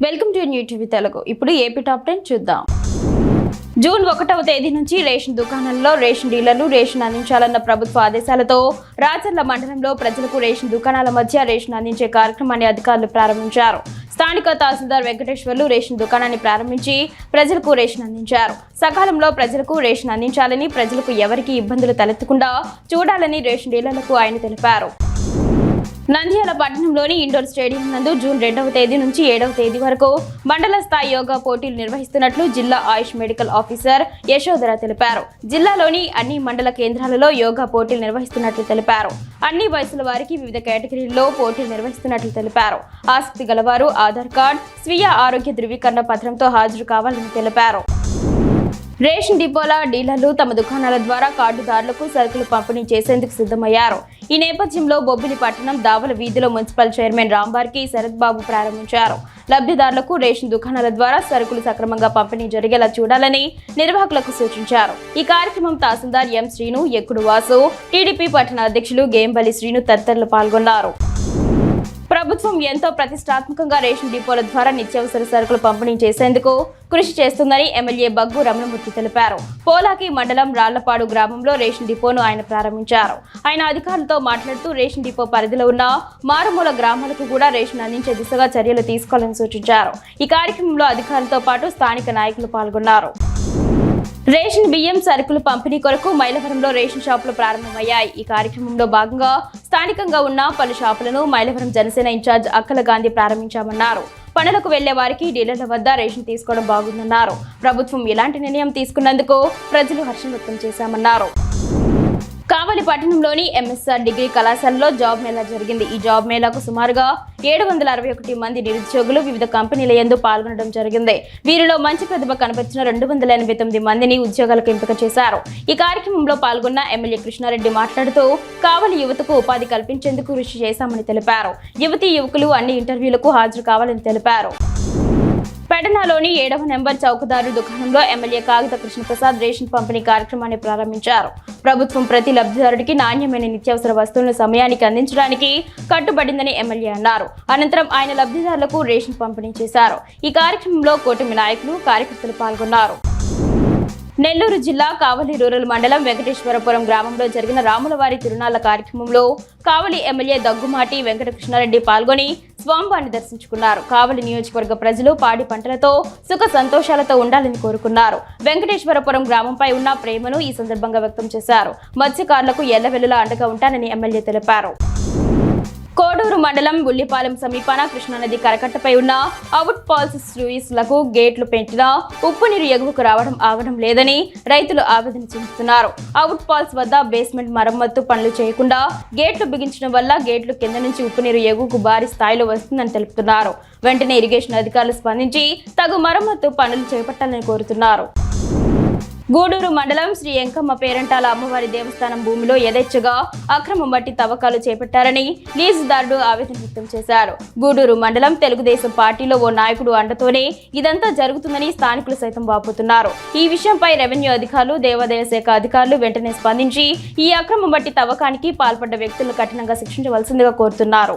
Welcome to new TV Telugu. ఇప్పుడు AP top 10 చూద్దాం. June 1వ తేదీ నుంచి రేషన్ దుకాణాల్లో రేషన్ డీలర్లు రేషన్ అందించాలన్న ప్రభుత్వ ఆదేశాలతో రాచర్ల మండలంలో ప్రజలకు రేషన్ దుకాణాల మధ్య రేషన్ అందించే కార్యక్రమాన్ని అధికారులు ప్రారంభించారు. స్థానిక తహసీల్దార్ వెంకటేశ్వర్లు రేషన్ దుకాణాన్ని ప్రారంభించి ప్రజలకు రేషన్ అందించారు. సకాలంలో ప్రజలకు రేషన్ అందించాలని, ప్రజలకు ఎవరికి ఇబ్బందులు తలెత్తకుండా చూడాలని రేషన్ డీలర్లకు ఆయన తెలిపారు. నంద్యాల పట్టణంలోని ఇండోర్ స్టేడియం నందు జూన్ 2వ తేదీ నుంచి 7వ తేదీ వరకు మండల స్థాయి యోగా పోటీలు నిర్వహిస్తున్నట్లు జిల్లా ఆయుష్ మెడికల్ ఆఫీసర్ యశోధర తెలిపారు. జిల్లాలోని అన్ని మండల కేంద్రాలలో యోగా పోటీలు నిర్వహిస్తున్నట్లు తెలిపారు. అన్ని వయసుల వారికి వివిధ కేటగిరీల్లో పోటీలు నిర్వహిస్తున్నట్లు తెలిపారు. ఆసక్తి గలవారు ఆధార్ కార్డు, స్వీయ ఆరోగ్య ధృవీకరణ పత్రంతో హాజరు కావాలని తెలిపారు. రేషన్ డిపోల డీలర్లు తమ దుకాణాల ద్వారా కార్డుదారులకు సరుకులు పంపిణీ చేసేందుకు సిద్ధమయ్యారు. ఈ నేపథ్యంలో బొబ్బిలి పట్టణం దావల వీధిలో మున్సిపల్ చైర్మన్ రాంబార్కి శరత్ బాబు ప్రారంభించారు. లబ్ధిదారులకు రేషన్ దుకాణాల ద్వారా సరుకులు సక్రమంగా పంపిణీ జరిగేలా చూడాలని నిర్వాహకులకు సూచించారు. ఈ కార్యక్రమం తహసీల్దార్ ఎం శ్రీను, ఎక్కుడు వాసు, టీడీపీ పట్టణ అధ్యక్షులు గేంబలి శ్రీను తదితరులు పాల్గొన్నారు. ప్రభుత్వం ఎంతో ప్రతిష్టాత్మకంగా రేషన్ డిపోల ద్వారా నిత్యావసర సరుకులు పంపిణీ చేసేందుకు కృషి చేస్తుందని ఎమ్మెల్యే బగ్గు రమణమూర్తి తెలిపారు. పోలాకి మండలం రాళ్లపాడు గ్రామంలో రేషన్ డిపోను ఆయన ప్రారంభించారు. ఆయన అధికారులతో మాట్లాడుతూ రేషన్ డిపో పరిధిలో ఉన్న మారుమూల గ్రామాలకు కూడా రేషన్ అందించే దిశగా చర్యలు తీసుకోవాలని సూచించారు. ఈ కార్యక్రమంలో అధికారులతో పాటు స్థానిక నాయకులు పాల్గొన్నారు. రేషన్ బియ్యం సరుకులు పంపిణీ కొరకు మైలవరంలో రేషన్ షాపులు ప్రారంభమయ్యాయి. ఈ కార్యక్రమంలో భాగంగా స్థానికంగా ఉన్న పలు షాపులను మైలవరం జనసేన ఇన్ఛార్జ్ అక్కల గాంధీ ప్రారంభించామన్నారు. పనులకు వెళ్లే వారికి డీలర్ల వద్ద రేషన్ తీసుకోవడం బాగుందన్నారు. ప్రభుత్వం ఇలాంటి నిర్ణయం తీసుకున్నందుకు ప్రజలు హర్షం వ్యక్తం చేశామన్నారు. కావలి పట్టణంలోని ఎంఎస్ఆర్ డిగ్రీ కళాశాలలో జాబ్ మేళా జరిగింది. ఈ జాబ్ మేళాకు సుమారుగా 761 మంది నిరుద్యోగులు వివిధ కంపెనీల యందు పాల్గొనడం జరిగింది. వీరిలో మంచి ప్రతిభ కనబరిచిన 289 మందిని ఉద్యోగాలకు ఎంపిక చేశారు. ఈ కార్యక్రమంలో పాల్గొన్న ఎమ్మెల్యే కృష్ణారెడ్డి మాట్లాడుతూ కావలి యువతకు ఉపాధి కల్పించేందుకు కృషి చేశామని తెలిపారు. యువతీ యువకులు అన్ని ఇంటర్వ్యూలకు హాజరు కావాలని తెలిపారు. పెడనాలోని 7వ నెంబర్ చౌకదారు దుకాణంలో ఎమ్మెల్యే కాగిత కృష్ణప్రసాద్ రేషన్ పంపిణీ కార్యక్రమాన్ని ప్రారంభించారు. ప్రభుత్వం ప్రతి లబ్ధిదారుడికి నాణ్యమైన నిత్యావసర వస్తువులను సమయానికి అందించడానికి కట్టుబడిందని ఎమ్మెల్యే అన్నారు. అనంతరం ఆయన లబ్ధిదారులకు రేషన్ పంపిణీ చేశారు. ఈ కార్యక్రమంలో కూటమి నాయకులు, కార్యకర్తలు పాల్గొన్నారు. నెల్లూరు జిల్లా కావలి రూరల్ మండలం వెంకటేశ్వరపురం గ్రామంలో జరిగిన రాములవారి తిరునాళ్ల కార్యక్రమంలో కావలి ఎమ్మెల్యే దగ్గుమాటి వెంకటకృష్ణారెడ్డి పాల్గొని స్వామివారిని దర్శించుకున్నారు. కావలి నియోజకవర్గ ప్రజలు పాడి పంటలతో సుఖ సంతోషాలతో ఉండాలని కోరుకున్నారు. వెంకటేశ్వరపురం గ్రామంపై ఉన్న ప్రేమను ఈ సందర్భంగా వ్యక్తం చేశారు. మత్స్యకారులకు ఎల్లవెల్లులా అండగా ఉంటానని ఎమ్మెల్యే తెలిపారు. కోడూరు మండలం బుల్లిపాలెం సమీపాన కృష్ణానది కరకట్టపై ఉన్న అవుట్ పాల్స్ స్లూయిస్లకు గేట్లు పెట్టినా ఉప్పు నీరు ఎగువకు ఆగడం లేదని రైతులు ఆవేదన చెందుతున్నారు. అవుట్ పాల్స్ వద్ద బేస్మెంట్ మరమ్మత్తు పనులు చేయకుండా గేట్లు బిగించడం వల్ల గేట్లు కింద నుంచి ఉప్పు నీరు ఎగువకు భారీ స్థాయిలో వస్తుందని తెలుపుతున్నారు. వెంటనే ఇరిగేషన్ అధికారులు స్పందించి తగు మరమ్మత్తు పనులు చేపట్టాలని కోరుతున్నారు. గూడూరు మండలం శ్రీ ఎంకమ్మ పేరంటాల అమ్మవారి దేవస్థానం భూమిలో యథేచ్ఛగా అక్రమ మట్టి తవ్వకాలు చేపట్టారని లీజుదారుడు ఆవేదన వ్యక్తం చేశారు. గూడూరు మండలం తెలుగుదేశం పార్టీలో ఓ నాయకుడు అండతోనే ఇదంతా జరుగుతుందని స్థానికులు సైతం వాపోతున్నారు. ఈ విషయంపై రెవెన్యూ అధికారులు, దేవాదాయ శాఖ అధికారులు వెంటనే స్పందించి ఈ అక్రమ మట్టి తవ్వకానికి పాల్పడ్డ వ్యక్తులను కఠినంగా శిక్షించవలసిందిగా కోరుతున్నారు.